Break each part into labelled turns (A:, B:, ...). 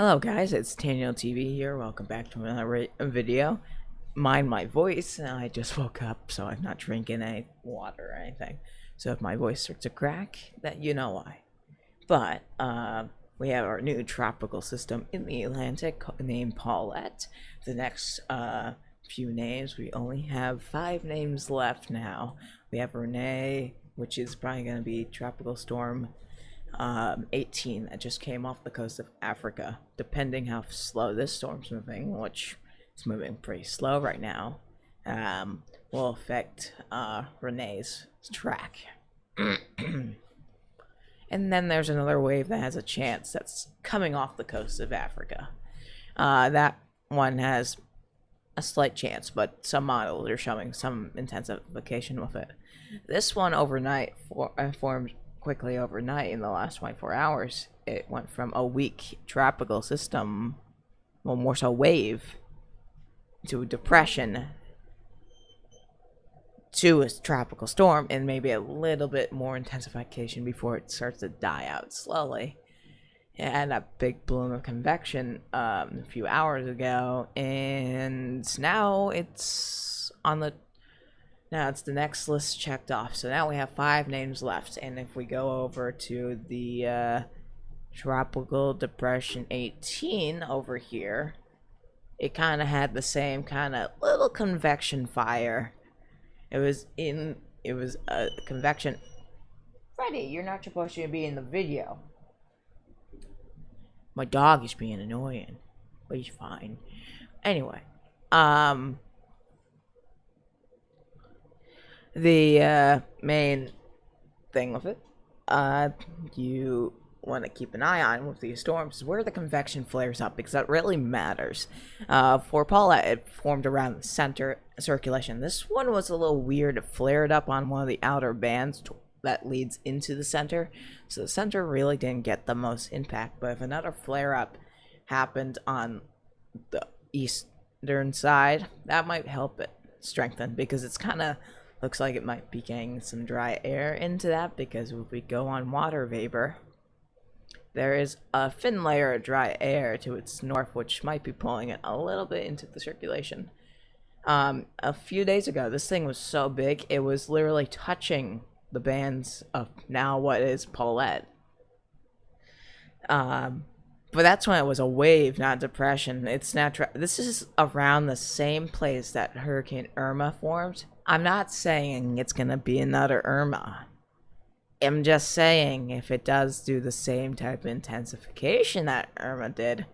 A: Hello guys, it's Daniel TV here. Welcome back to another video. Mind my voice. I just woke up, so I'm not drinking any water or anything. So if my voice starts to crack, that you know why. But we have our new tropical system in the Atlantic named Paulette. The next few names, we only have 5 names left now. We have Renee, which is probably going to be Tropical Storm 18 that just came off the coast of Africa. Depending how slow this storm's moving, which is moving pretty slow right now, will affect Renee's track. And then there's another wave that has a chance that's coming off the coast of Africa. That one has a slight chance, but some models are showing some intensification with it. This one overnight formed quickly overnight in the last 24 hours. It went from a weak tropical system, well, more so wave, to a depression, to a tropical storm, and maybe a little bit more intensification before it starts to die out slowly. It had a big bloom of convection a few hours ago, and now it's the next list checked off. So now we have 5 names left, and if we go over to the Tropical Depression 18 over here, it kind of had the same kind of little convection fire. It was a convection. Freddy, you're not supposed to be in the video. My dog is being annoying, but he's fine. Anyway, the main thing with it, you want to keep an eye on with these storms is where the convection flares up, because that really matters. For Paulette, it formed around the center circulation. This one was a little weird. It flared up on one of the outer bands that leads into the center, so the center really didn't get the most impact. But if another flare-up happened on the eastern side, that might help it strengthen, because it's kind of looks like it might be getting some dry air into that, because if we go on water vapor, there is a thin layer of dry air to its north, which might be pulling it a little bit into the circulation. A few days ago, this thing was so big, it was literally touching the bands of now what is Paulette. But that's when it was a wave, not depression. It's natural. This is around the same place that Hurricane Irma formed. I'm not saying it's gonna be another Irma. I'm just saying if it does do the same type of intensification that Irma did,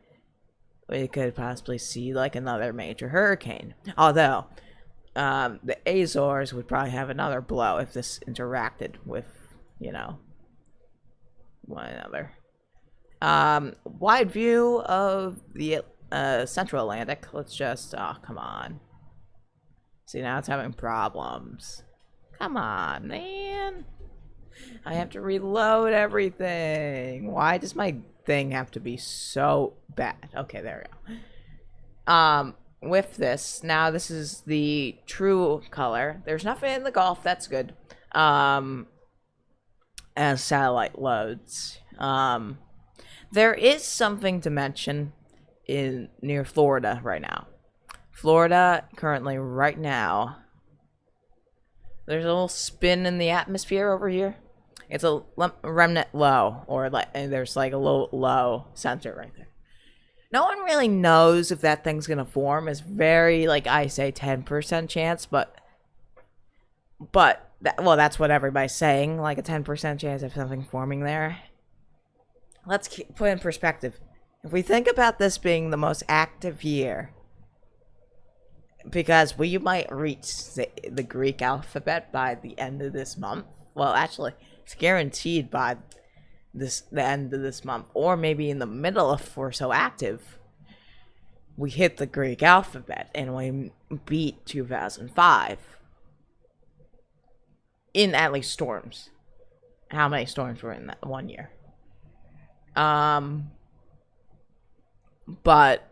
A: we could possibly see like another major hurricane. Although the Azores would probably have another blow if this interacted with, one another. Wide view of the Central Atlantic. Let's just, oh, come on. See, now it's having problems. Come on, man. I have to reload everything. Why does my thing have to be so bad? Okay, there we go. With this, now this is the true color. There's nothing in the Gulf, that's good. As satellite loads. There is something to mention near Florida right now. Florida, currently, right now, there's a little spin in the atmosphere over here. It's a remnant low, or there's like a low center right there. No one really knows if that thing's gonna form. It's very, like I say, 10% chance, but that's what everybody's saying, like a 10% chance of something forming there. Let's put in perspective. If we think about this being the most active year, because we might reach the Greek alphabet by the end of this month. Well, actually, it's guaranteed by the end of this month, or maybe in the middle if we're so active. We hit the Greek alphabet and we beat 2005 in at least storms. How many storms were in that one year? But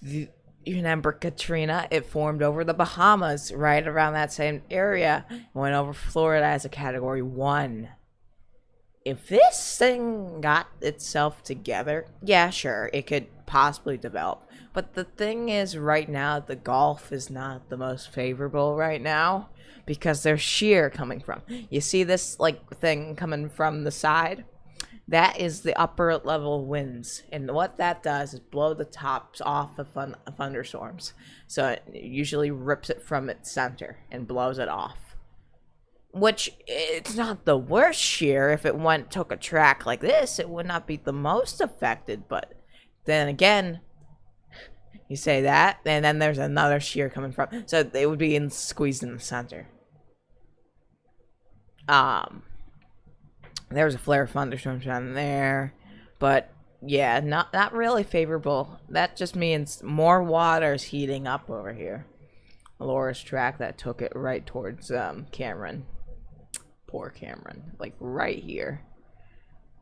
A: you remember Katrina? It formed over the Bahamas, right around that same area. Went over Florida as a Category 1. if this thing got itself together, yeah, sure, it could possibly develop. But the thing is, right now, the Gulf is not the most favorable right now because there's shear coming from. You see this like thing coming from the side? That is the upper level winds, and what that does is blow the tops off of thunderstorms. So it usually rips it from its center and blows it off. Which, it's not the worst shear. If it took a track like this, it would not be the most affected. But then again, you say that, and then there's another shear coming from. So they would be squeezed in the center. There was a flare of thunderstorms down there, but yeah, not really favorable. That just means more water's heating up over here. Laura's track that took it right towards Cameron. Poor Cameron, like right here.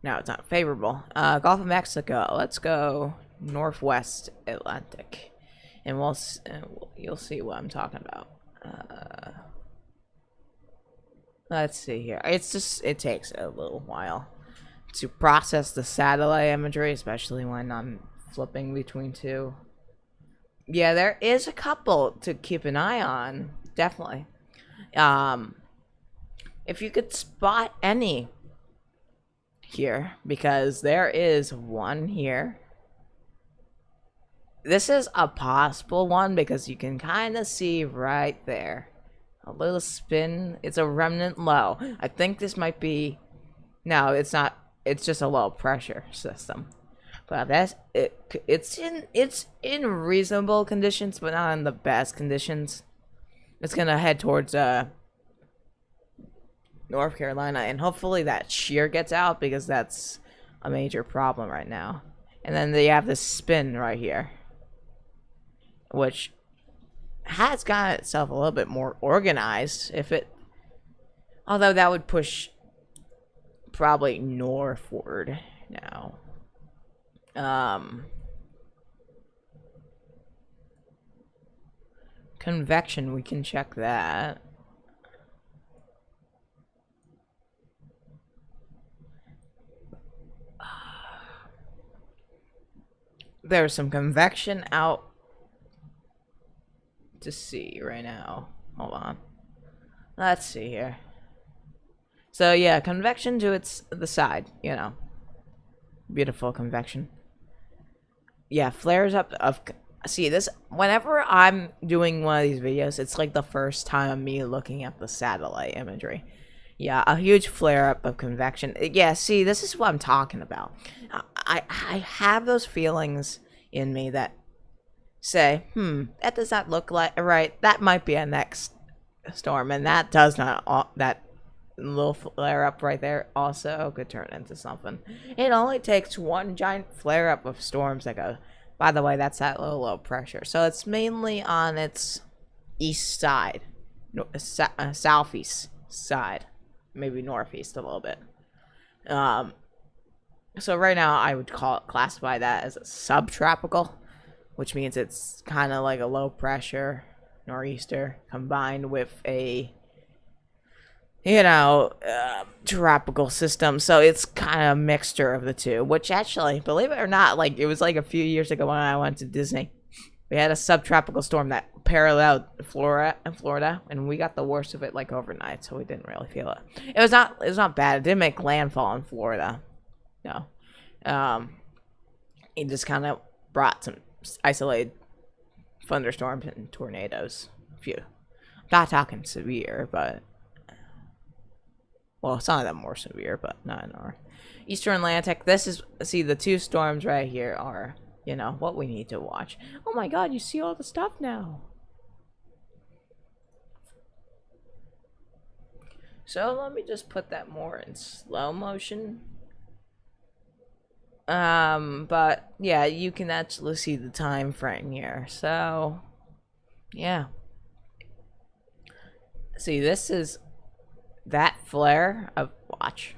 A: Now it's not favorable. Gulf of Mexico. Let's go northwest Atlantic, and you'll see what I'm talking about. Let's see here. It takes a little while to process the satellite imagery, especially when I'm flipping between two. Yeah, there is a couple to keep an eye on, definitely. If you could spot any here, because there is one here. This is a possible one because you can kind of see right there. A little spin. It's a remnant low. I think this might be... No, it's not. It's just a low pressure system. But it's in reasonable conditions, but not in the best conditions. It's gonna head towards North Carolina, and hopefully that shear gets out because that's a major problem right now. And then they have this spin right here, which has got itself a little bit more organized. Although that would push probably northward now. Convection, we can check that. There's some convection out to see right now. Hold on. Let's see here. So yeah, convection to the side, you know. Beautiful convection. Yeah, flares up of... See, this... Whenever I'm doing one of these videos, it's like the first time of me looking at the satellite imagery. Yeah, a huge flare-up of convection. Yeah, see, this is what I'm talking about. I have those feelings in me that say, that does not look like... Right, that might be a next storm, and that does not... That little flare-up right there also could turn into something. It only takes one giant flare-up of storms that go... By the way, that's that low pressure. So it's mainly on its east side. Southeast side. Maybe northeast a little bit. So right now I would classify that as a subtropical, which means it's kind of like a low pressure nor'easter combined with a, you know, tropical system. So it's kind of a mixture of the two, which actually, believe it or not, like it was like a few years ago when I went to Disney. We had a subtropical storm that paralleled Florida, and we got the worst of it like overnight, so we didn't really feel it. It was not bad. It didn't make landfall in Florida. No. It just kind of brought some isolated thunderstorms and tornadoes. A few. I'm not talking severe, but... Well, some of them more severe, but not in our... Eastern Atlantic, this is... See, the two storms right here are... You know, what we need to watch. Oh my god, you see all the stuff now. So let me just put that more in slow motion. But yeah, you can actually see the time frame here. So, yeah. See, this is that flare of... Watch.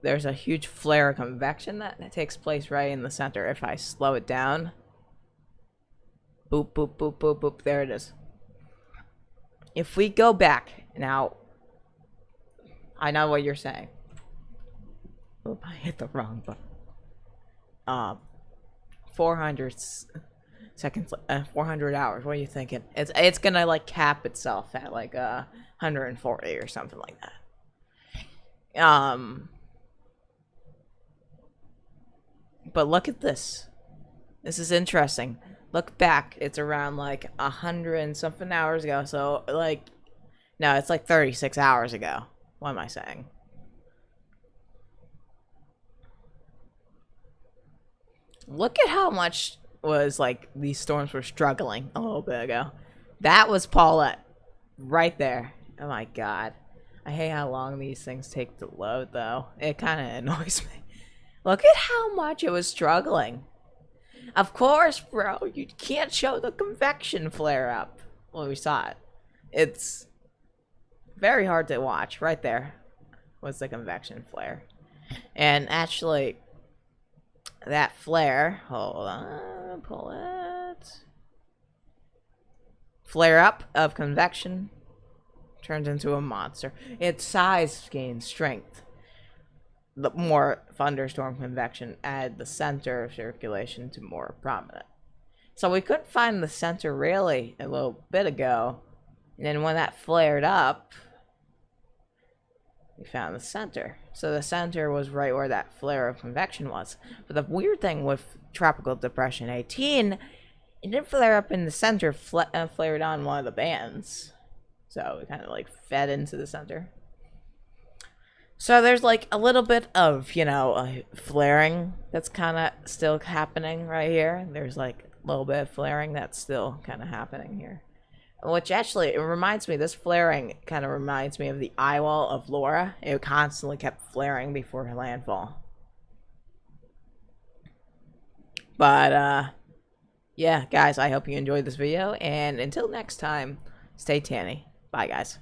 A: There's a huge flare of convection that takes place right in the center. If I slow it down, boop, boop, boop, boop, boop, there it is. If we go back, now, I know what you're saying. Oop, I hit the wrong button. 400 seconds, 400 hours. What are you thinking? It's gonna like cap itself at like 140 or something like that. But look at this. This is interesting. Look back. It's around like 100 and something hours ago. So like, no, it's like 36 hours ago. What am I saying? Look at how much was like these storms were struggling a little bit ago. That was Paulette right there. Oh my god. I hate how long these things take to load though. It kind of annoys me. Look at how much it was struggling. Of course, bro, you can't show the convection flare up. Well, we saw it. It's very hard to watch. Right there was the convection flare. And actually, that flare, hold on, pull it. Flare up of convection turns into a monster. Its size gains strength. The more thunderstorm convection add the center of circulation to more prominent. So we couldn't find the center really a little bit ago. And then when that flared up, we found the center. So the center was right where that flare of convection was. But the weird thing with Tropical Depression 18, it didn't flare up in the center, flared on one of the bands. So it kind of like fed into the center. So there's like a little bit of, you know, flaring that's kind of still happening right here. There's like a little bit of flaring that's still kind of happening here. Which actually, it reminds me, this flaring kind of reminds me of the eye wall of Laura. It constantly kept flaring before her landfall. But, yeah, guys, I hope you enjoyed this video. And until next time, stay tanny. Bye, guys.